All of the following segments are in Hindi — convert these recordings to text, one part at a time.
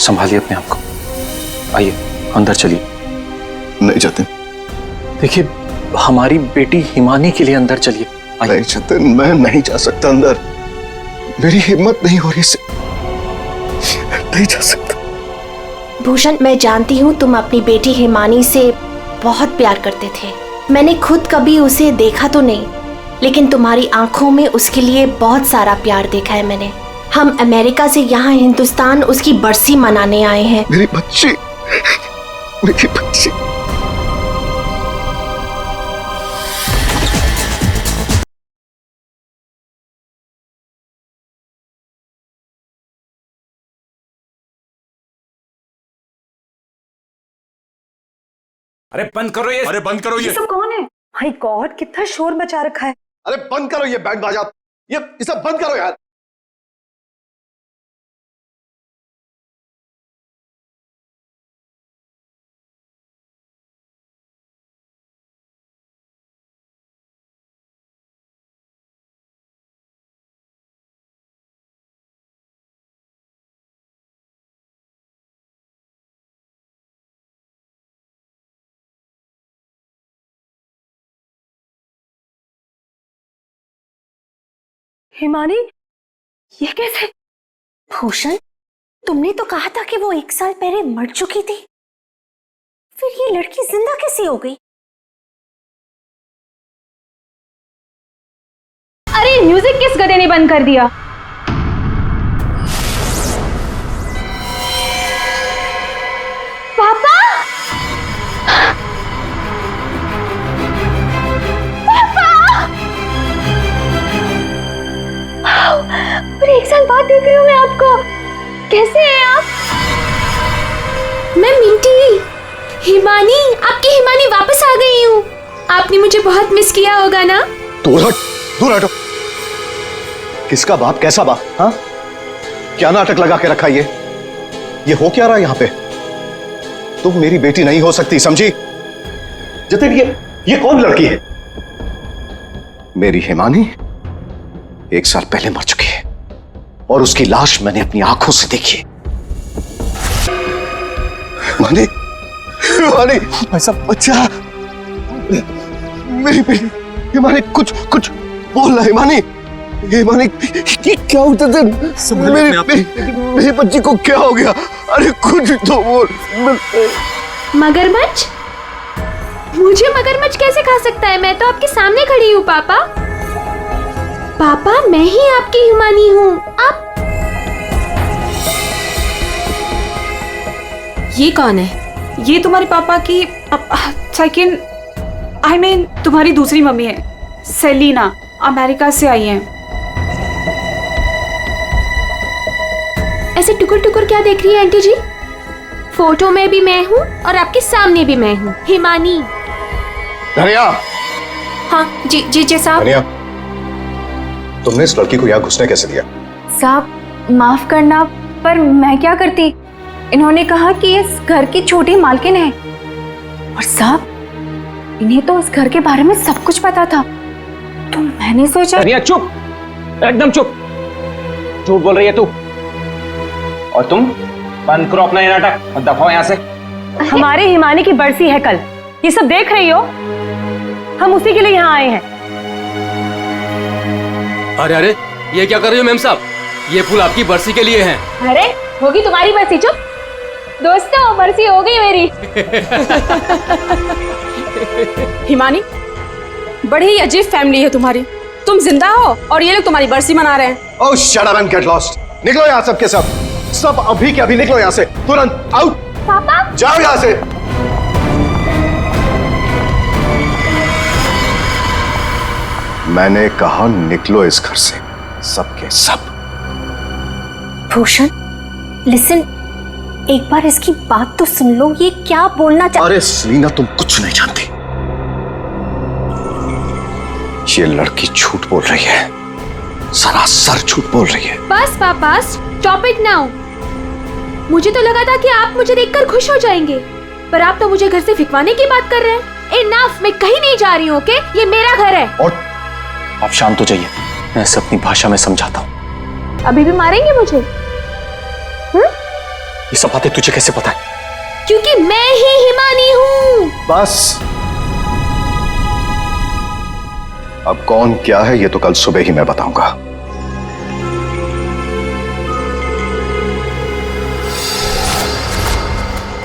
संभालिए अपने आप को। आइए अंदर चलिए। नहीं जतिन। देखिए हमारी बेटी हिमानी के लिए अंदर चलिए। नहीं जतिन, मैं नहीं जा सकता अंदर। मेरी हिम्मत नहीं हो रही से नहीं जा सकता। भूषण, मैं जानती हूँ तुम अपनी बेटी हिमानी से बहुत प्यार करते थे। मैंने खुद कभी उसे देखा तो नहीं, लेकिन तुम्हारी आंखों में उसके लिए बहुत सारा प्यार देखा है मैंने। हम अमेरिका से यहाँ हिंदुस्तान उसकी बरसी मनाने आए हैं। मेरी बच्ची, मेरी बच्ची। अरे बंद करो ये, अरे बंद करो ये सब कौन है? माय गॉड, कितना शोर मचा रखा है। अरे बंद करो ये बैंड बाजा, ये सब बंद करो यार। हिमानी, ये कैसे? भूषण, तुमने तो कहा था कि वो 1 साल पहले मर चुकी थी, फिर ये लड़की जिंदा कैसे हो गई? अरे म्यूजिक किस गधे ने बंद कर दिया? पापा! पर 1 साल बाद देख रही हूँ मैं आपको। कैसे हैं आप? मैं मिंटी, हिमानी, आपकी हिमानी वापस आ गई हूँ। आपने मुझे बहुत मिस किया होगा ना? दूर हट, दूर हटो। किसका बाप, कैसा बाप? हाँ, क्या नाटक लगा के रखा ये हो क्या रहा है यहाँ पे? तुम मेरी बेटी नहीं हो सकती, समझी? जतिन, ये कौन लड़की है? मेरी हिमानी 1 साल पहले मर चुकी है और उसकी लाश मैंने अपनी आंखों से देखी। हिमानी, हिमानी, ऐसा बच्चा, मेरी बेटी हिमानी, कुछ बोल रहा। हिमानी, हिमानी, ये क्या होता था? मेरी बच्ची को क्या हो गया? अरे कुछ तो बोल। मगरमच्छ? मुझे मगरमच्छ कैसे खा सकता है? मैं तो आपके सामने खड़ी हूँ पापा। पापा, मैं ही आपकी हिमानी हूँ। आप ये कौन है? ये तुम्हारे पापा की सेकंड, आई मीन तुम्हारी दूसरी मम्मी है, सेलिना, अमेरिका से आई हैं। ऐसे टुकुर टुकुर क्या देख रही है आंटी जी? फोटो में भी मैं हूँ और आपके सामने भी मैं हूँ, हिमानी। धनिया। हाँ जी साहब। धनिया, तुमने इस लड़की को यहाँ घुसने कैसे दिया? साहब माफ करना, पर मैं क्या करती? इन्होंने कहा कि इस घर की छोटी मालकिन है, और साहब इन्हें तो इस घर के बारे में सब कुछ पता था, तो मैंने सोचा। धनिया चुप, एकदम चुप। झूठ बोल रही है तू। और तुम बंद करो अपना ये नाटक और दफाओ यहाँ से। हमारे हिमानी की बरसी है कल, ये सब देख रही हो? हम उसी के लिए यहाँ आए हैं। अरे अरे, ये क्या कर रही हो मेम साहब? ये फूल आपकी बरसी के लिए हैं। अरे होगी तुम्हारी बरसी। चुप दोस्तों, बरसी हो गई मेरी। हिमानी, बड़ी ही अजीब फैमिली है तुम्हारी। तुम जिंदा हो और ये लोग तुम्हारी बरसी मना रहे हैं। Oh shut up and get lost. निकलो यहाँ सब के सब, सब अभी के अभी निकलो यहाँ से, तुरंत आउट। पापा जाओ यहाँ से। मैंने कहा निकलो इस घर से, सब के सब। भूषण, लिसन, एक बार इसकी बात तो सुन लो। ये क्या बोलना चाह... अरे सेलिना, तुम कुछ नहीं जानती। ये लड़की झूठ बोल रही है, सरासर झूठ बोल रही है। बस पापा, स्टॉप इट नाउ। मुझे तो लगा था कि आप मुझे देखकर खुश हो जाएंगे, पर आप तो मुझे घर से फिकवाने की बात कर रहे हैं। इनफ, मैं कहीं नहीं जा रही हूँ, ओके? ये मेरा घर है। और आप शांत हो जाइए, मैं इसे अपनी भाषा में समझाता हूँ। अभी भी मारेंगे मुझे? ये सब बातें तुझे कैसे पता है? क्योंकि मैं ही हिमानी हूँ। बस, अब कौन क्या है ये तो कल सुबह ही मैं बताऊंगा।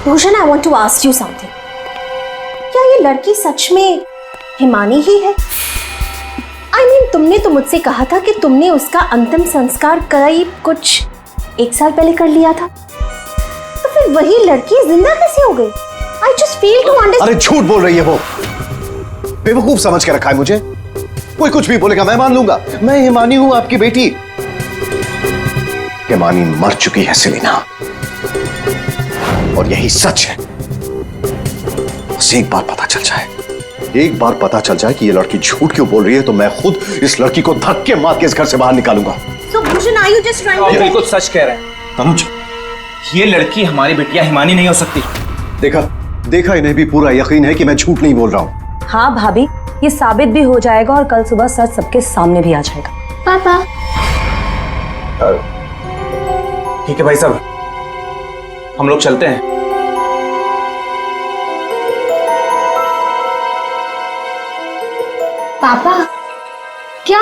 Bhushan, I want to ask you something. क्या ये लड़की सच में हिमानी ही है? I mean, तुमने तो मुझसे कहा था कि तुमने उसका अंतिम संस्कार करीब कुछ 1 साल पहले कर लिया था, तो फिर वही लड़की जिंदा कैसे हो गई? I just fail to understand। अरे झूठ बोल रही है वो, बेवकूफ समझ के रखा है मुझे। कोई कुछ भी बोलेगा मैं मान लूंगा। मैं हिमानी हूं, आपकी बेटी। हिमानी मर चुकी है सेलिना, और यही सच है। बस एक बार पता चल जाए, एक बार पता चल जाए कि ये लड़की झूठ क्यों बोल रही है, तो मैं खुद इस लड़की को धक्के मार के इस घर से बाहर निकालूंगा। So Bhushan, are you just trying to? ये बिल्कुल सच कह रहे हैं तनुज। ये लड़की हमारी बिटिया हिमानी नहीं हो सकती। देखा इन्हें भी पूरा यकीन है कि मैं झूठ नहीं बोल रहा हूं। हाँ भाभी, ये साबित भी हो जाएगा और कल सुबह सच सबके सामने भी आ जाएगा। पापा, ठीक है भाई साहब, हम लोग चलते हैं। पापा, क्या?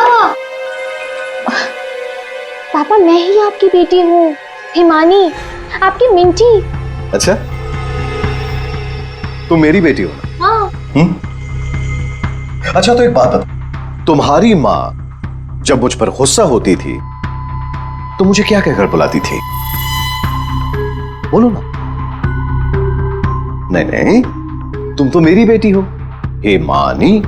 पापा, मैं ही आपकी बेटी हूँ, हिमानी, आपकी मिंटी। अच्छा, तुम मेरी बेटी हो ना? हाँ। अच्छा, तो एक बात बता, तुम्हारी माँ जब मुझ पर गुस्सा होती थी तो मुझे क्या कहकर बुलाती थी? बोलो ना। नहीं, तुम तो मेरी बेटी हो, हिमानी।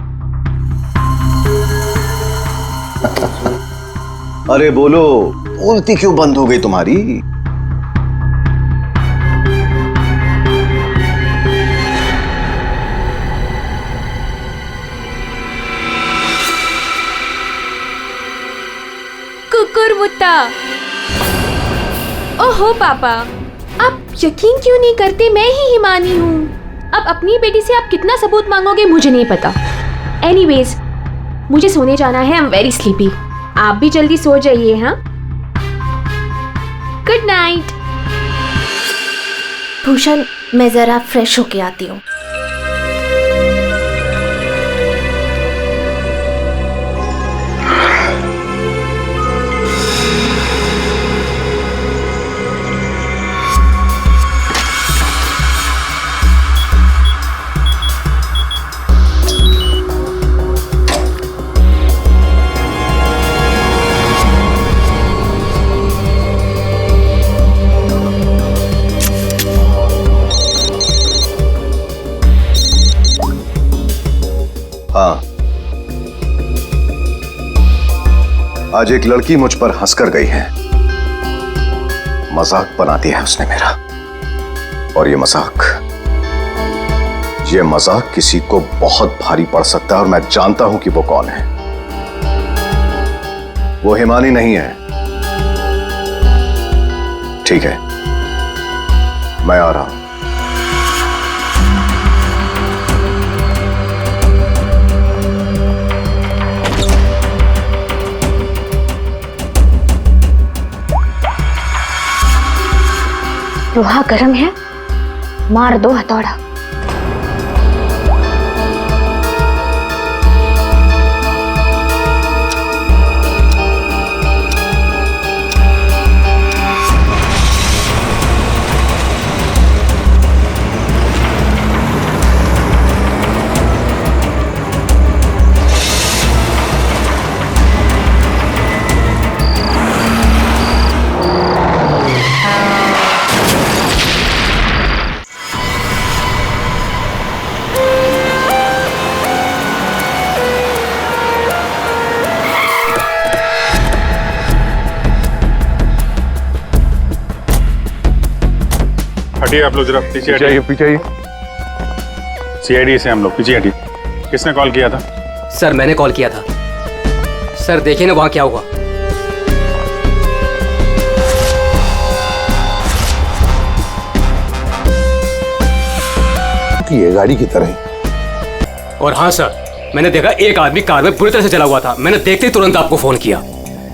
अरे बोलो, बोलती क्यों बंद हो गई तुम्हारी? कुकुरमुत्ता। ओहो पापा, आप यकीन क्यों नहीं करते मैं ही हिमानी हूँ? अब अपनी बेटी से आप कितना सबूत मांगोगे मुझे नहीं पता। एनीवेज, मुझे सोने जाना है। I am very sleepy. आप भी जल्दी सो जाइए। हाँ, गुड नाइट। भूषण, मैं जरा फ्रेश होके आती हूँ। हाँ, आज एक लड़की मुझ पर हंसकर गई है। मजाक बनाती है उसने मेरा, और ये मजाक किसी को बहुत भारी पड़ सकता है, और मैं जानता हूं कि वो कौन है। वो हिमानी नहीं है। ठीक है, मैं आ रहा हूं। लोहा गर्म है, मार दो हथौड़ा। हटिए आप लोग, जरा पीछे हटिए। पीछे सीआईडी से हम लोग पीछे हटिए। किसने कॉल किया था? सर मैंने कॉल किया था। सर देखिए ना वहां क्या हुआ। ये गाड़ी की तरह। और हाँ सर, मैंने देखा एक आदमी कार में पूरी तरह से जला हुआ था। मैंने देखते ही तुरंत आपको फोन किया।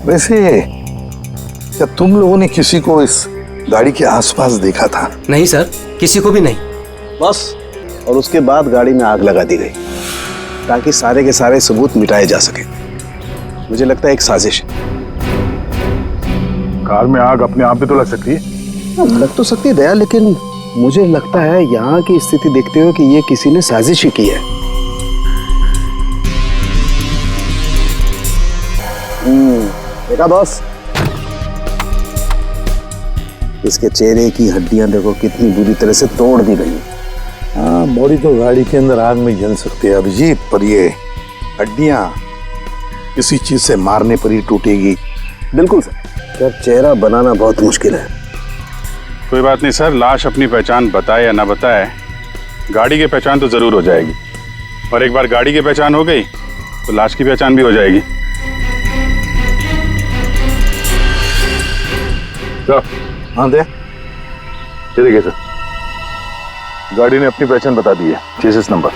वैसे क्या तुम लोगों ने किसी को इस गाड़ी के आसपास देखा था? नहीं सर, किसी को भी नहीं। बस, और उसके बाद गाड़ी में आग लगा दी गई ताकि सारे के सारे सबूत मिटाए जा सके। मुझे लगता है एक साजिश है। कार में आग अपने आप भी तो लग सकती है। लग तो सकती है दया, लेकिन मुझे लगता है यहाँ की स्थिति देखते हुए कि ये किसी ने साजिश ही की है। देखा बॉस, इसके चेहरे की हड्डियां देखो कितनी बुरी तरह से तोड़ दी गई। हाँ, बॉडी तो गाड़ी के अंदर आग में जल सकती है अभिजीत, पर ये हड्डियां किसी चीज से मारने पर ही टूटेगी। बिल्कुल सर, यार चेहरा बनाना बहुत मुश्किल है। कोई बात नहीं सर, लाश अपनी पहचान बताए या ना बताए, गाड़ी की पहचान तो जरूर हो जाएगी। और एक बार गाड़ी की पहचान हो गई तो लाश की पहचान भी हो जाएगी। हाँ दे, ये देखिए सर, गाड़ी ने अपनी पहचान बता दी है, चेसिस नंबर।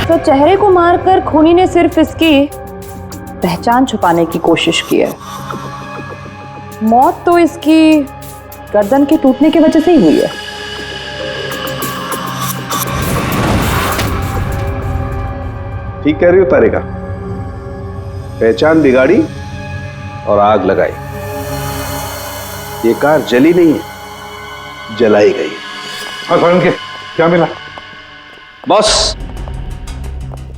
तो चेहरे को मारकर खूनी ने सिर्फ इसकी पहचान छुपाने की कोशिश की है। मौत तो इसकी गर्दन के टूटने की वजह से ही हुई है। ठीक कह रही हो तारिका, पहचान बिगाड़ी और आग लगाई। ये कार जली नहीं है, जलाई गई। क्या मिला? बॉस,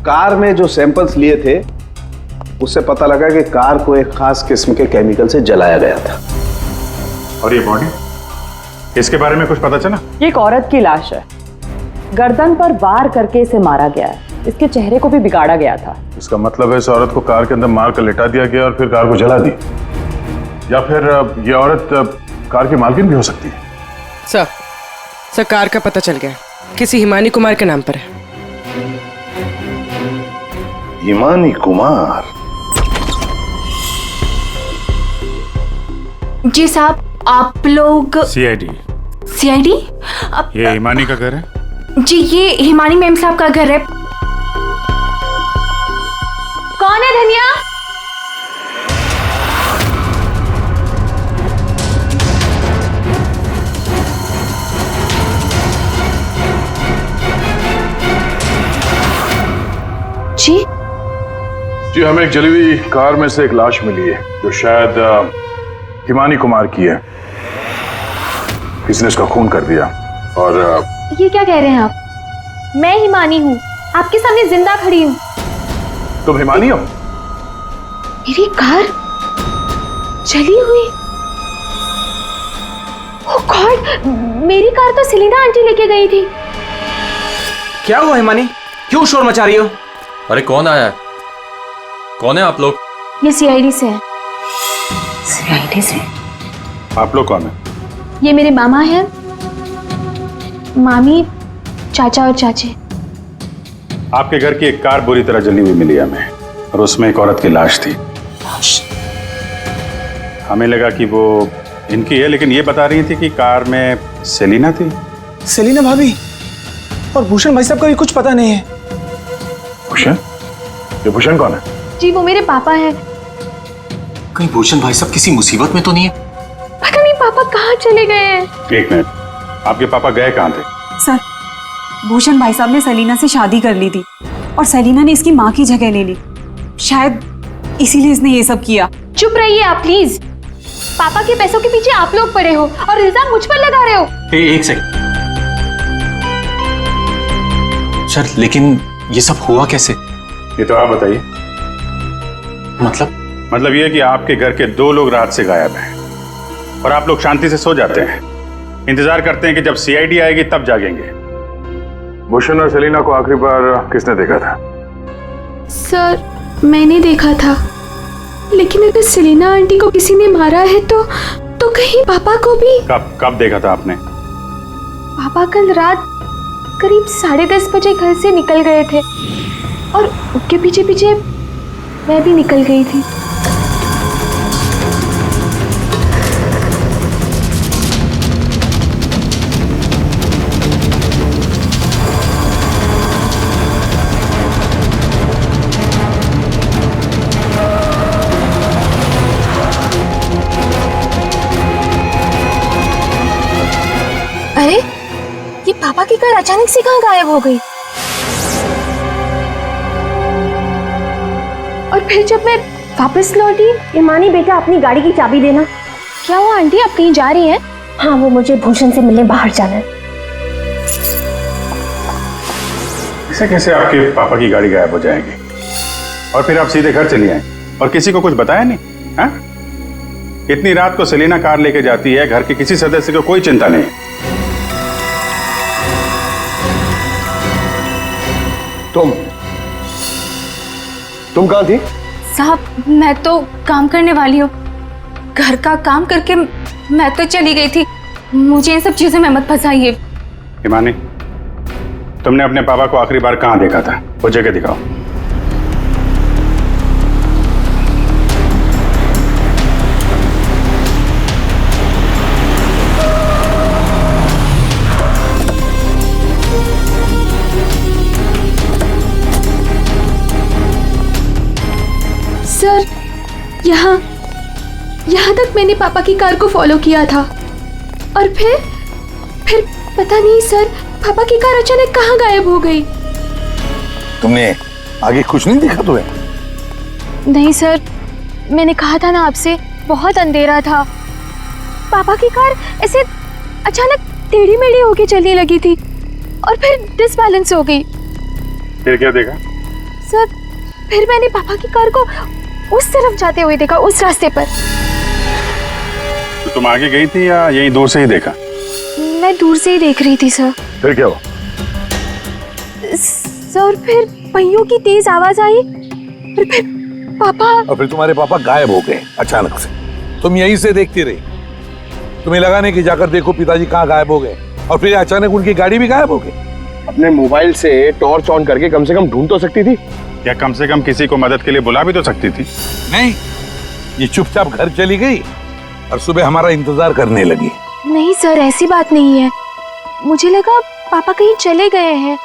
कार में जो सैंपल्स लिए थे उससे पता लगा कि कार को एक खास किस्म के केमिकल से जलाया गया था। और ये बॉडी, इसके बारे में कुछ पता चला? ये एक औरत की लाश है, गर्दन पर वार करके इसे मारा गया है। इसके चेहरे को भी बिगाड़ा गया था। इसका मतलब है इस औरत को कार के अंदर मार कर लिटा दिया गया और फिर कार को जला दी, या फिर ये औरत कार की मालकिन भी हो सकती है। सर, कार का पता चल गया, किसी हिमानी कुमार के नाम पर है। हिमानी कुमार? जी साहब, आप लोग सीआईडी? सीआईडी? ये हिमानी का घर है? जी, ये हिमानी मैम साहब का घर है। कौन है धनिया? जी जी, हमें एक जली हुई कार में से एक लाश मिली है जो शायद हिमानी कुमार की है। किसी ने उसका खून कर दिया। और ये क्या कह रहे हैं आप? मैं हिमानी हूँ, आपके सामने जिंदा खड़ी हूँ। तुम हिमानी हो? मेरी कार जली हुई? ओह गॉड, मेरी कार तो सेलिना आंटी लेके गई थी। क्या हुआ हिमानी, क्यों शोर मचा रही हो? अरे कौन आया है? कौन है आप लोग? ये सीआईडी से है। सीआईडी से? आप लोग कौन है? ये मेरे मामा हैं, मामी, चाचा और चाची। आपके घर की एक कार बुरी तरह जली हुई मिली हमें, और उसमें एक औरत की लाश थी। हमें लगा कि वो इनकी है, लेकिन ये बता रही थी कि कार में सेलिना थी। सेलिना भाभी और भूषण भाई साहब का भी कुछ पता नहीं है। भूषण? ये भूषण कौन है? जी, वो मेरे पापा हैं। कहीं भूषण भाई साहब किसी मुसीबत में तो नहीं है? पता नहीं पापा कहाँ चले गए हैं। एक मिनट, आपके पापा गए कहाँ थे? सर, भूषण भाई साहब ने सेलिना से शादी कर ली थी और सेलिना ने इसकी माँ की जगह ले ली। शायद इसीलिए इसने ये सब किया। चुप रहिए आप प्लीज। पापा के पैसों के पीछे आप लोग पड़े हो और इल्जाम मुझ पर लगा रहे हो। एक सेकंड सर, लेकिन ये सब हुआ कैसे? ये तो आप बताइए। मतलब ये कि आपके घर के 2 लोग रात से गायब हैं और आप लोग शांति से सो जाते हैं, इंतजार करते हैं कि जब सीआईडी आएगी तब जागेंगे। भूषण और सेलिना को आखिरी बार किसने देखा था? सर, मैंने देखा था, लेकिन अगर सेलिना आंटी को किसी ने मारा है तो कहीं पापा को भी। कब देखा था आपने? पापा कल रात करीब 10:30 बजे घर से निकल गए थे और उनके पीछे पीछे मैं भी निकल गई थी। अचानक से कहाँ गायब हो गई? और फिर जब मैं वापस लौटी, हिमानी बेटा अपनी गाड़ी की चाबी देना। क्या हुआ आंटी, आप कहीं जा रही हैं? हाँ, वो मुझे भूषण से मिलने बाहर जाना है। ऐसे कैसे आपके पापा की गाड़ी गायब हो जाएगी और फिर आप सीधे घर चली आए और किसी को कुछ बताया नहीं? हाँ? इतनी रात को सेलिना कार लेके जाती है, घर के किसी सदस्य को कोई चिंता नहीं। तुम कहाँ थी? साहब मैं तो काम करने वाली हूँ, घर का काम करके मैं तो चली गई थी। मुझे इन सब चीजों में मत फंसाइए। हिमानी, तुमने अपने पापा को आखिरी बार कहाँ देखा था? वो जगह दिखाओ। सर, यहाँ तक मैंने पापा की कार को फॉलो किया था और फिर पता नहीं सर, पापा की कार अचानक कहाँ गायब हो गई। तुमने आगे कुछ नहीं देखा तुम्हें? नहीं सर, मैंने कहा था ना आपसे, बहुत अंधेरा था। पापा की कार ऐसे अचानक टेढ़ी मेढ़ी होके चलने लगी थी और फिर डिसबैलेंस हो गई। फिर क्या देखा? सर, फिर मैंने पापा की कार को उस तरफ जाते हुए देखा, उस रास्ते पर। तो तुम आगे गई थी या यहीं दूर से ही देखा? मैं दूर से ही देख रही थी सर। फिर क्या हुआ? सर, फिर पहियों की तेज आवाज आई और फिर पापा। और फिर तुम्हारे पापा गायब हो गए अचानक से। तुम यहीं से देखती रही, तुम्हें लगा नहीं कि जाकर देखो पिताजी कहाँ गायब हो गए, और फिर अचानक उनकी गाड़ी भी गायब हो गई। अपने मोबाइल से टॉर्च ऑन करके कम से कम ढूंढ तो सकती थी। क्या कम से कम किसी को मदद के लिए बुला भी तो सकती थी? नहीं, ये चुपचाप घर चली गई और सुबह हमारा इंतजार करने लगी। नहीं सर, ऐसी बात नहीं है। मुझे लगा पापा कहीं चले गए हैं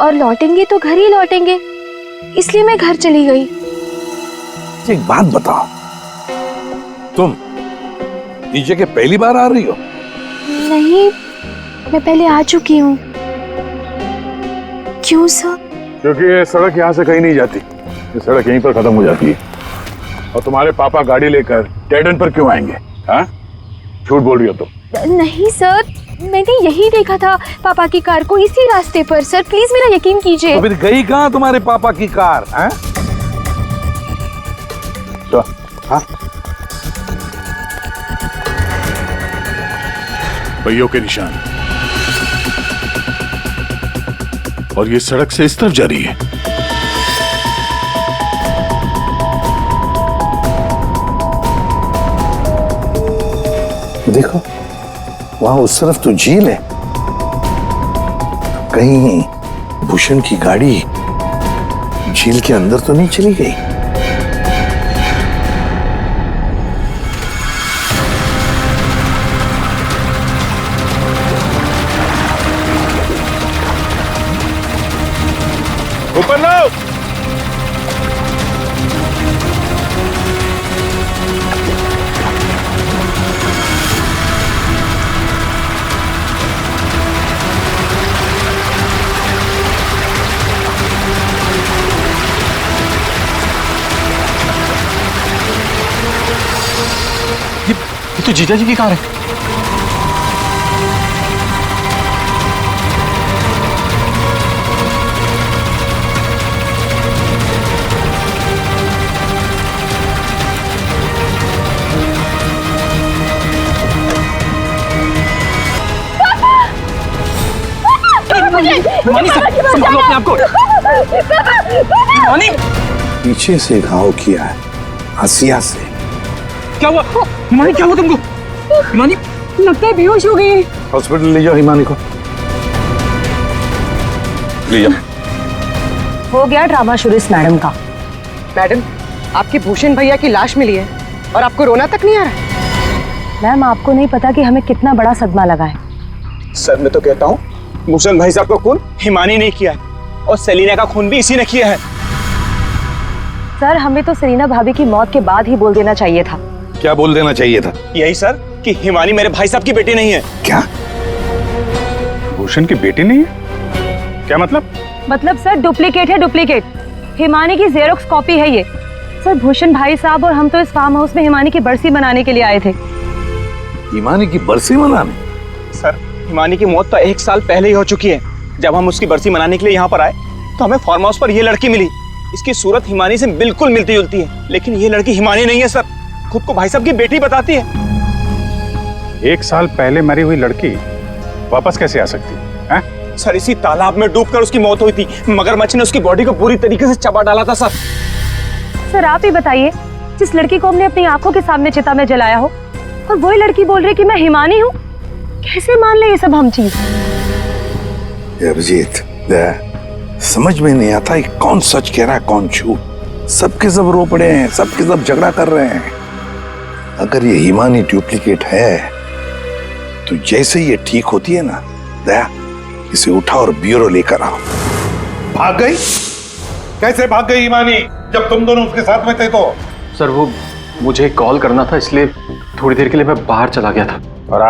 और लौटेंगे तो घर ही लौटेंगे, इसलिए मैं घर चली गई। एक बात बताओ, तुम नीचे के पहली बार आ रही हो? नहीं, मैं पहले आ चुकी हूँ। क्यों सर? क्योंकि ये सड़क यहाँ से कहीं नहीं जाती, ये सड़क यहीं पर खत्म हो जाती है। और तुम्हारे पापा गाड़ी लेकर डेड एंड पर क्यों आएंगे? हाँ, झूठ बोल रही हो तुम। नहीं सर, मैंने यही देखा था पापा की कार को, इसी रास्ते पर। सर प्लीज मेरा यकीन कीजिए। तो फिर गई कहाँ तुम्हारे पापा की कार? हैं? तो हाँ, पहियों के निशान, और ये सड़क से इस तरफ जा रही है। देखो, वहां उस तरफ तो झील है। कहीं भूषण की गाड़ी झील के अंदर तो नहीं चली गई? ऊपर लो। ये तो जीजा जी की कार है। हिमानी, संभालो अपने आप को। हिमानी, पीछे से घाव किया है, हसिया से। क्या हुआ? हिमानी, क्या हुआ तुमको? हिमानी, लगता है बेहोश हो गई। हॉस्पिटल ले जाओ हिमानी को, ले जाओ। हो गया ड्रामा शुरू इस मैडम का। मैडम, आपकी भूषण भैया की लाश मिली है और आपको रोना तक नहीं आ रहा? मैम, आपको नहीं पता कि हमें कितना बड़ा सदमा लगा है। सर मैं तो कहता हूँ भूषण भाई साहब का खून हिमानी ने किया है और सेलिना का खून भी इसी ने किया है। सर, हमें तो सेलिना भाभी की मौत के बाद ही बोल देना चाहिए था। क्या बोल देना चाहिए था? यही सर कि हिमानी मेरे भाई साहब की बेटी नहीं है। क्या? भूषण की बेटी नहीं है? क्या मतलब सर डुप्लीकेट है, डुप्लीकेट। हिमानी की जेरोक्स कॉपी है ये। सर भूषण भाई साहब और हम तो इस फार्म हाउस में हिमानी की बरसी मनाने के लिए आए थे। हिमानी की बरसी मनाने? सर हिमानी की मौत तो 1 साल पहले ही हो चुकी है। जब हम उसकी बरसी मनाने के लिए यहाँ पर आए तो हमें फार्म हाउस पर ये लड़की मिली। इसकी सूरत हिमानी से बिल्कुल मिलती जुलती है, लेकिन ये लड़की हिमानी नहीं है सर, खुद को भाई साहब की बेटी बताती है। 1 साल पहले मरी हुई लड़की वापस कैसे आ सकती है? सर इसी तालाब में डूबकर उसकी मौत हुई थी। मगरमच्छ ने उसकी बॉडी को पूरी तरीके से चबा डाला था सर। सर आप ही बताइए, जिस लड़की को हमने अपनी आंखों के सामने चिता में जलाया हो, और वही लड़की बोल रही कि मैं हिमानी हूँ, कैसे मान ले ये सब हम चीज? अभिजीत, समझ में नहीं आता कि कौन सच कह रहा है कौन झूठ। सबके सब रो पड़े हैं, सबके सब झगड़ा कर रहे हैं। अगर ये हिमानी डुप्लीकेट है तो जैसे ये ठीक होती है ना, दया इसे उठा और ब्यूरो लेकर आओ। भाग गई? कैसे भाग गई हिमानी जब तुम दोनों उसके साथ में थे? तो सर वो मुझे कॉल करना था, इसलिए थोड़ी देर के लिए मैं बाहर चला गया था। और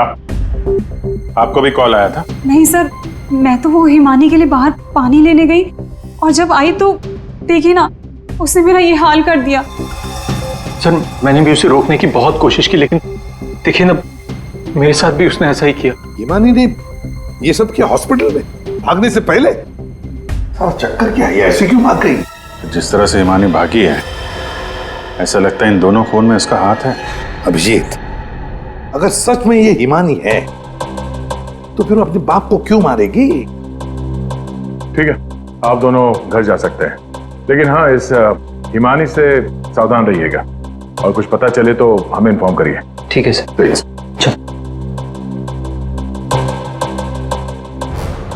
आपको भी कॉल आया था? नहीं सर, मैं तो वो हिमानी के लिए बाहर पानी लेने गई और जब आई तो देखिए ना, उसने मेरा ये हाल कर दिया। सर मैंने भी उसे रोकने की बहुत कोशिश की, लेकिन देखिए ना, मेरे साथ भी उसने ऐसा ही किया। हिमानी ने ये सब किया हॉस्पिटल में भागने से पहले? सारा चक्कर क्या है? ऐसे क्यों भाग गई? जिस तरह से हिमानी भागी है, ऐसा लगता है इन दोनों खून में इसका हाथ है। अभिजीत, अगर सच में ये हिमानी है तो फिर वो अपने बाप को क्यों मारेगी? ठीक है, आप दोनों घर जा सकते हैं, लेकिन हाँ, इस हिमानी से सावधान रहिएगा और कुछ पता चले तो हमें इन्फॉर्म करिए। ठीक है सर। प्लीज।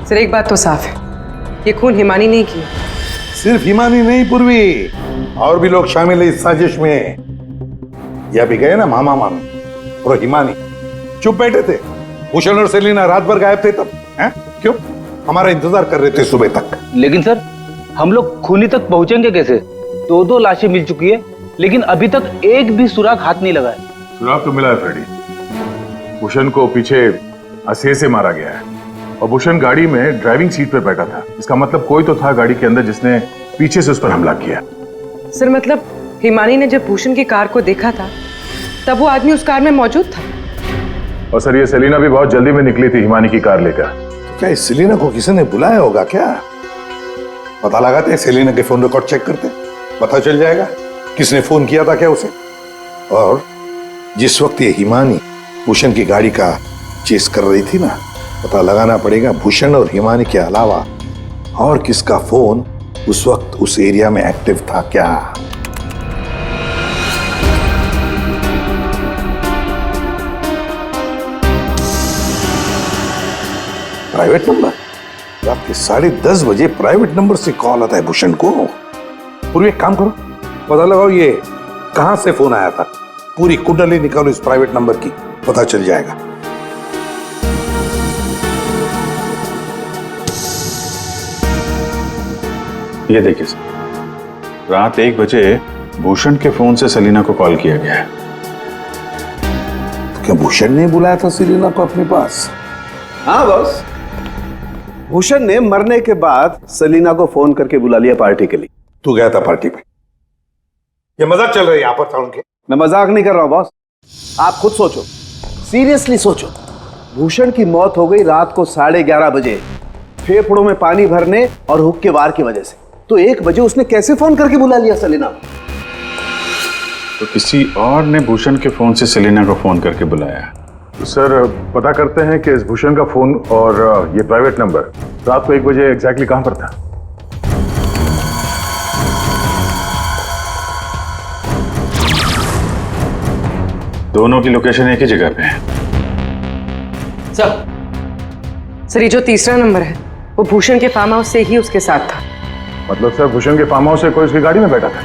सर एक बात तो साफ है, ये खून हिमानी नहीं की। सिर्फ हिमानी नहीं पूर्वी, और भी लोग शामिल है इस साजिश में। यह भी गए ना मामा मामी और हिमानी चुप बैठे थे। भूषण और सेलिना रात भर गायब थे तब, हैं? क्यों? हमारा इंतजार कर रहे थे सुबह तक। लेकिन सर हम लोग खूनी तक पहुंचेंगे कैसे? 2 लाशें मिल चुकी है, लेकिन अभी तक एक भी सुराग हाथ नहीं लगा है। सुराग तो मिला है फ्रेडी। भूषण को पीछे असे से मारा गया है और भूषण गाड़ी में ड्राइविंग सीट पर बैठा था। इसका मतलब कोई तो था गाड़ी के अंदर जिसने पीछे से उस पर हमला किया। सर मतलब हिमानी ने जब भूषण की कार को देखा था तब वो आदमी उस कार में मौजूद था। और सर ये सेलिना भी बहुत जल्दी में निकली थी हिमानी की कार लेकर। तो क्या इस सेलिना को किसी ने बुलाया होगा क्या? पता लगाते हैं, सेलिना के फोन रिकॉर्ड चेक करते, पता चल जाएगा किसने फोन किया था क्या उसे। और जिस वक्त ये हिमानी भूषण की गाड़ी का चेस कर रही थी ना, पता लगाना पड़ेगा भूषण और हिमानी के अलावा और किसका फोन उस वक्त उस एरिया में एक्टिव था क्या। Private number? रात के 10:30 बजे प्राइवेट नंबर से कॉल आता है भूषण को। पूरी एक काम करो, पता लगाओ ये कहां से फोन आया था। पूरी कुंडली निकालो इस प्राइवेट नंबर की, पता चल जाएगा। ये देखिए सर, रात 1 बजे भूषण के फोन से सेलिना को कॉल किया गया है। तो क्या भूषण ने बुलाया था सेलिना को अपने पास? हाँ बॉस, भूषण ने मरने के बाद सेलिना को फोन करके बुला लिया पार्टी के लिए। तू गया था पार्टी में? ये मजाक चल रहा है यहाँ पर था उनके? मैं मजाक नहीं कर रहा हूं बॉस, आप खुद सोचो, सीरियसली सोचो। भूषण की मौत हो गई रात को 11:30 बजे, फेफड़ों में पानी भरने और हुक्के वार की वजह से। तो 1 बजे उसने कैसे फोन करके बुला लिया सेलिना? तो किसी और ने भूषण के फोन से सेलिना को फोन करके बुलाया। तो सर पता करते हैं कि इस भूषण का फोन और ये प्राइवेट नंबर रात को 1 बजे एग्जैक्टली कहां पर था। दोनों की लोकेशन एक ही जगह पे है। सर ये जो तीसरा नंबर है वो भूषण के फार्म हाउस से ही उसके साथ था। मतलब सर भूषण के फार्म हाउस से कोई उसकी गाड़ी में बैठा था?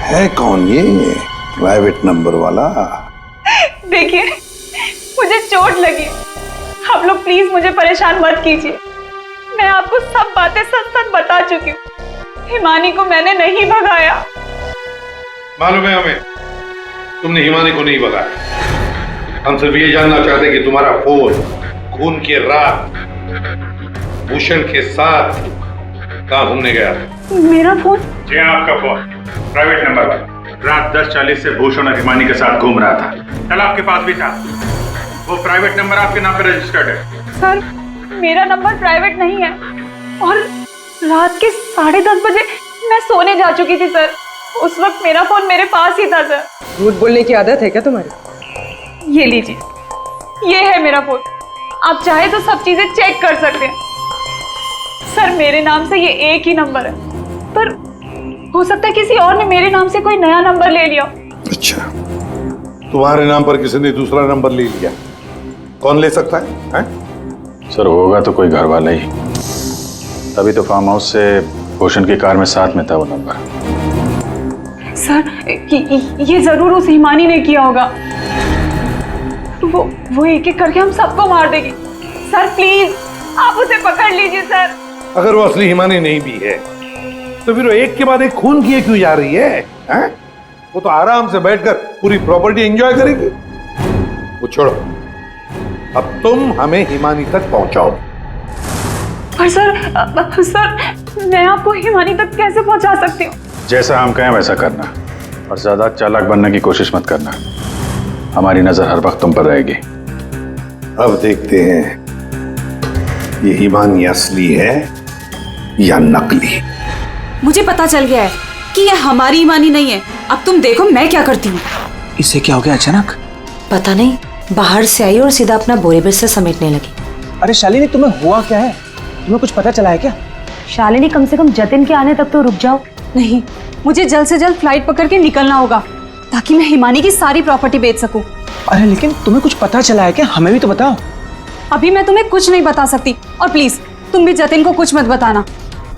है कौन ये प्राइवेट नंबर वाला? देखिए मुझे चोट लगी, आप लोग प्लीज मुझे परेशान मत कीजिए। मैं आपको सब बातें सच सच बता चुकी हूँ। हिमानी को मैंने नहीं भगाया। मालूम है हमें, तुमने हिमानी को नहीं भगाया। हम सिर्फ ये जानना चाहते कि तुम्हारा फोन खून की रात भूषण के साथ कहाँ घूमने गया था? मेरा फोन? जी हाँ, आपका फोन प्राइवेट नंबर पर रात 10:40 से भूषण और हिमानी के साथ घूम रहा था। कल आपके पास भी था। वो प्राइवेट नंबर आपके नाम पे रजिस्टर्ड है। सर, मेरा नंबर प्राइवेट नहीं है और रात के 10:30 बजे मैं सोने जा चुकी थी सर। उस वक्त मेरा फोन मेरे पास ही था सर। झूठ बोलने की आदत है क्या तुम्हारी? ये लीजिए, ये है मेरा फोन। आप चाहे तो सब चीजें चेक कर सकते हैं। सर, मेरे नाम से ये एक ही नंबर है, पर हो सकता है किसी और ने मेरे नाम से कोई नया नंबर ले लिया। अच्छा, तुम्हारे नाम पर किसी ने दूसरा नंबर ले लिया? कौन ले सकता है? सर, होगा तो कोई घर वाला ही। तभी तो फार्म हाउस से भूषण की कार में साथ में था वो नंबर। सर, ये जरूर उस हिमानी ने किया होगा। वो एक एक करके हम सबको मार देगी। सर प्लीज, आप उसे पकड़ लीजिए सर। अगर वो असली हिमानी नहीं भी है तो फिर वो एक के बाद एक खून किए क्यों जा रही है? वो तो आराम से बैठकर पूरी प्रॉपर्टी एंजॉय करेगी। वो छोड़ो, अब तुम हमें हिमानी तक पहुंचाओ। पर सर, मैं आपको हिमानी तक कैसे पहुंचा सकती हूँ? जैसा हम कहें वैसा करना और ज्यादा चालाक बनने की कोशिश मत करना। हमारी नजर हर वक्त तुम पर रहेगी। अब देखते हैं ये हिमानी असली है या नकली। मुझे पता चल गया है कि ये हमारी हिमानी नहीं है। अब तुम देखो मैं क्या करती हूँ। इससे क्या हो गया अचानक? पता नहीं, बाहर से आई और सीधा अपना बोरे बिस्तर समेटने लगी। अरे शालिनी, तुम्हें हुआ क्या है? तुम्हें कुछ पता चला है क्या? शालिनी, कम से कम जतिन के आने तक तो रुक जाओ। नहीं, मुझे जल्द से जल्द फ्लाइट पकड़ के निकलना होगा ताकि मैं हिमानी की सारी प्रॉपर्टी बेच सकूं। अरे लेकिन तुम्हें कुछ पता चला है क्या? हमें भी तो बताओ। अभी मैं तुम्हें कुछ नहीं बता सकती, और प्लीज तुम भी जतिन को कुछ मत बताना।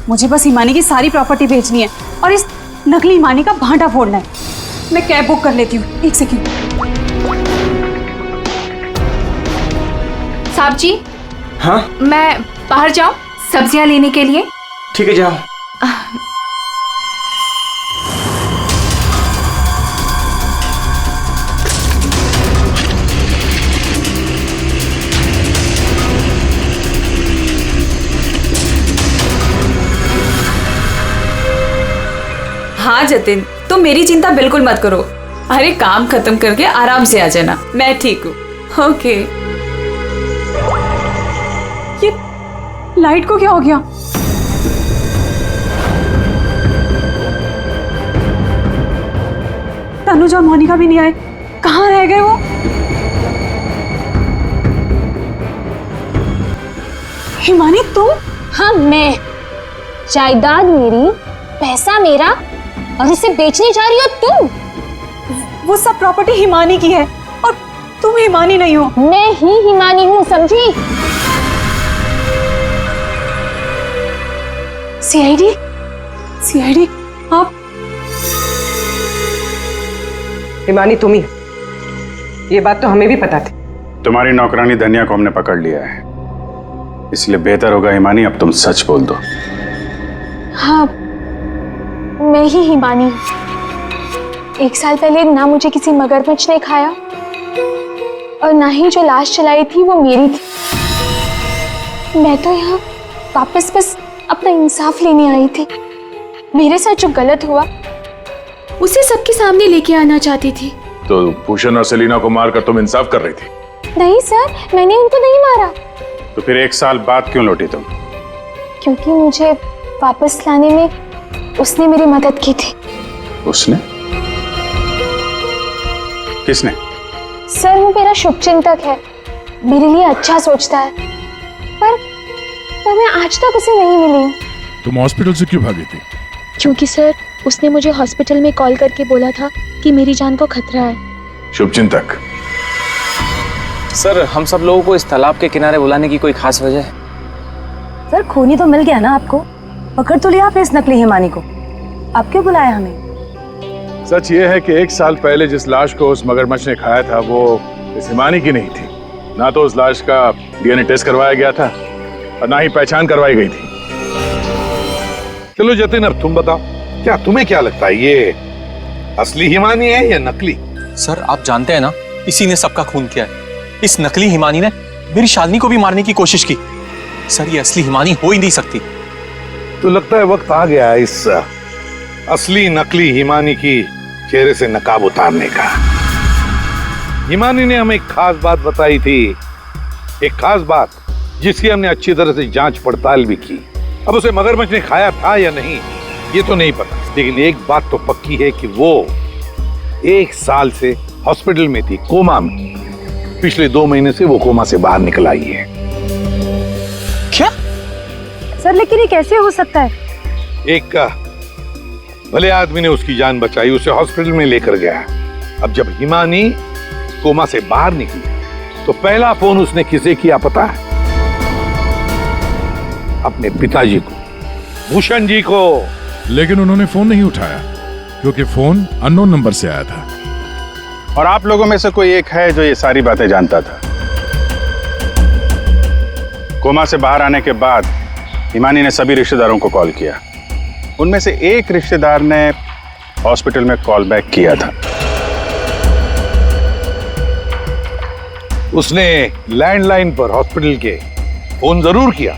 मुझे बस हिमानी की सारी प्रॉपर्टी बेचनी है और इस नकली हिमानी का भांटा फोड़ना है। मैं कैब बुक कर लेती हूँ, एक सेकंड। साहब जी, हाँ? मैं बाहर जाऊं सब्जियां लेने के लिए? ठीक है, जाओ। हाँ जतिन, तुम मेरी चिंता बिल्कुल मत करो। अरे काम खत्म करके आराम से आ जाना, मैं ठीक हूँ। ओके। ये लाइट को क्या हो गया? तनुज और मोनिका भी नहीं आए, कहाँ रह गए वो? हिमानी तुम? हाँ मैं। जायदाद मेरी, पैसा मेरा, और इसे बेचने जा रही हो तुम? वो सब प्रॉपर्टी हिमानी की है और तुम हिमानी नहीं हो। मैं ही हिमानी हूँ, समझी? सीआईडी? सीआईडी आप? हिमानी तुम ही, ये बात तो हमें भी पता थी। तुम्हारी नौकरानी धनिया को हमने पकड़ लिया है, इसलिए बेहतर होगा हिमानी अब तुम सच बोल दो। हाँ, मैं ही हिमानी हूँ। 1 साल पहले ना मुझे किसी मगरमच्छ ने खाया और ना ही जो लाश चलाई थी वो मेरी थी। मैं तो यहाँ वापस बस अपना इंसाफ लेने आई थी। मेरे साथ जो गलत हुआ उसे सबके सामने लेके आना चाहती थी। तो भूषण और सेलिना को मारकर तुम इंसाफ कर रही थी? नहीं सर, मैंने उनको नहीं मारा। तो फिर 1 साल बाद क्यों लौटी तुम? क्योंकि मुझे वापस लाने में उसने मेरी मदद की थी। उसने? किसने? सर वो मेरा शुभचिंतक है, मेरे लिए अच्छा सोचता है, पर मैं आज तक उसे नहीं मिली हूँ। तुम हॉस्पिटल से क्यों भागी थी? क्योंकि सर उसने मुझे हॉस्पिटल में कॉल करके बोला था कि मेरी जान को खतरा है। शुभचिंतक? सर, हम सब लोगों को इस तालाब के किनारे बुलाने की कोई खास वजह है? सर खूनी तो मिल गया ना आपको, पकड़ तो लिया आपने इस नकली हिमानी को, आप क्यों बुलाया हमें? सच ये है कि 1 साल पहले जिस लाश को उस मगरमच्छ ने खाया था वो इस हिमानी की नहीं थी। ना तो उस लाश का डीएनए टेस्ट करवाया गया था और ना ही पहचान करवाई गई थी। चलो जतिन, अब तुम बताओ, क्या तुम्हें क्या लगता है, ये असली हिमानी है या नकली? सर आप जानते हैं ना, इसी ने सबका खून किया है। इस नकली हिमानी ने मेरी शालिनी को भी मारने की कोशिश की। सर ये असली हिमानी हो ही नहीं सकती। तो लगता है वक्त आ गया इस असली नकली हिमानी की चेहरे से नकाब उतारने का। हिमानी ने हमें एक खास बात बताई थी, एक खास बात जिसकी हमने अच्छी तरह से जांच पड़ताल भी की। अब उसे मगरमच्छ ने खाया था या नहीं ये तो नहीं पता, लेकिन एक बात तो पक्की है कि वो 1 साल से हॉस्पिटल में थी, कोमा में। पिछले 2 महीने से वो कोमा से बाहर निकल आई है। क्या? सर लेकिन ये कैसे हो सकता है? एक भले आदमी ने उसकी जान बचाई, उसे हॉस्पिटल में लेकर गया। अब जब हिमानी कोमा से बाहर निकली तो पहला फोन उसने किसे किया पता है? अपने पिताजी को, भूषण जी को। लेकिन उन्होंने फोन नहीं उठाया क्योंकि फोन अननोन नंबर से आया था। और आप लोगों में से कोई एक है जो ये सारी बातें जानता था। कोमा से बाहर आने के बाद हिमानी ने सभी रिश्तेदारों को कॉल किया। उनमें से एक रिश्तेदार ने हॉस्पिटल में कॉल बैक किया था। उसने लैंडलाइन पर हॉस्पिटल के फोन जरूर किया,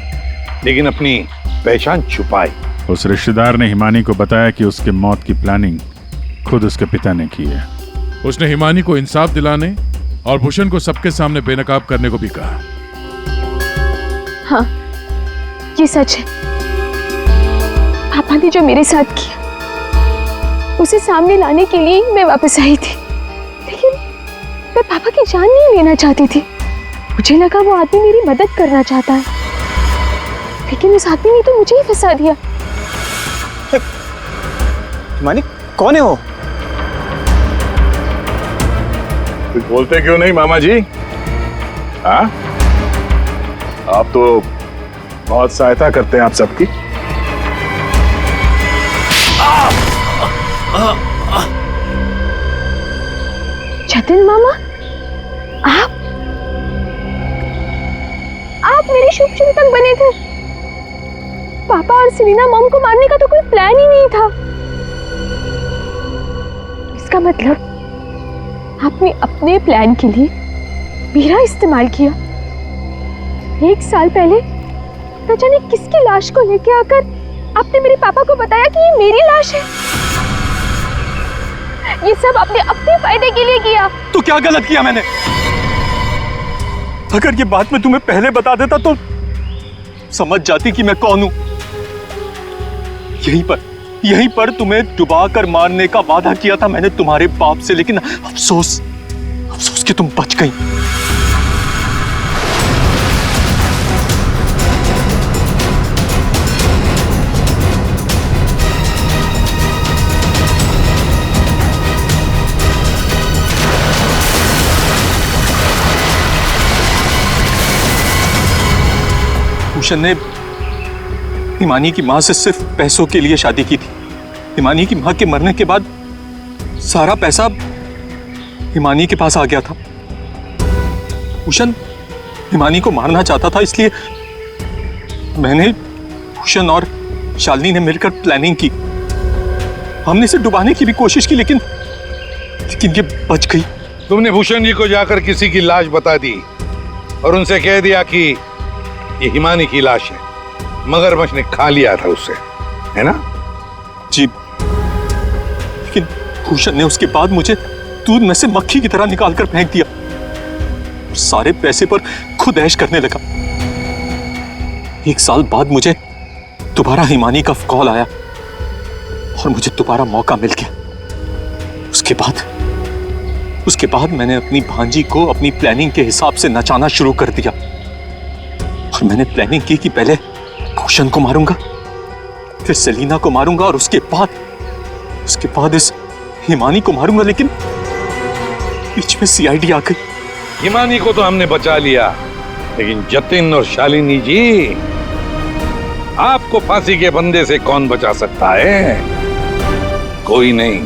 लेकिन अपनी पहचान छुपाई। उस रिश्तेदार ने हिमानी को बताया कि उसके मौत की प्लानिंग खुद उसके पिता ने की है। उसने हिमानी को इंसाफ दिलाने और भूषण को सबके सामने बेनकाब करने को भी कहा। हाँ, ये सच है। पापा ने जो मेरे साथ किया उसे सामने लाने के लिए मैं वापस आई थी, लेकिन मैं पापा की जान नहीं लेना चाहती थी। मुझे लगा वो आदमी मेरी मदद करना चाहता है, लेकिन उस आदमी ने तो मुझे ही फंसा दिया। हिमानी कौन है वो? कुछ बोलते क्यों नहीं मामा जी? हाँ, आप तो बहुत सहायता करते हैं आप सबकी। जतिन मामा, आप मेरे शुभ चिंतक बने थे। पापा और सेलिना मॉम को मारने का तो कोई प्लान ही नहीं था। इसका मतलब आपने अपने प्लान के लिए मेरा इस्तेमाल किया। 1 साल पहले न जाने किसकी लाश को लेके आकर आपने मेरे पापा को बताया कि ये मेरी लाश है। ये सब आपने अपने फायदे के लिए किया। तो क्या गलत किया मैंने? अगर ये बात मैं तुम्हें पहले बता देता तो समझ जाती कि मैं कौन हूं। यहीं पर तुम्हें डुबा कर मारने का वादा किया था मैंने तुम्हारे बाप से, लेकिन अफसोस कि तुम बच गई। भूषण ने हिमानी की मां से सिर्फ पैसों के लिए शादी की थी। हिमानी की मां के मरने के बाद सारा पैसा हिमानी के पास आ गया था। भूषण हिमानी को मारना चाहता था, इसलिए मैंने, भूषण और शालिनी ने मिलकर प्लानिंग की। हमने इसे डुबाने की भी कोशिश की, लेकिन ये बच गई। तुमने भूषण जी को जाकर किसी की लाश बता दी और उनसे कह दिया कि ये हिमानी की लाश है, मगरमच्छ ने खा लिया था उससे, है ना? जी, लेकिन भूषण ने उसके बाद मुझे दूध में से मक्खी की तरह निकालकर फेंक दिया और सारे पैसे पर खुद ऐश करने लगा। 1 साल बाद मुझे दोबारा हिमानी का कॉल आया और मुझे दोबारा मौका मिल गया। उसके बाद मैंने अपनी भांजी को अपनी प्लानिंग के हिसाब से नचाना शुरू कर दिया और मैंने प्लानिंग की कि पहले भूषण को मारूंगा, फिर सेलिना को मारूंगा और उसके बाद इस हिमानी को मारूंगा, लेकिन बीच में सीआईडी आ गई। हिमानी को तो हमने बचा लिया, लेकिन जतिन और शालिनी जी, आपको फांसी के फंदे से कौन बचा सकता है? कोई नहीं।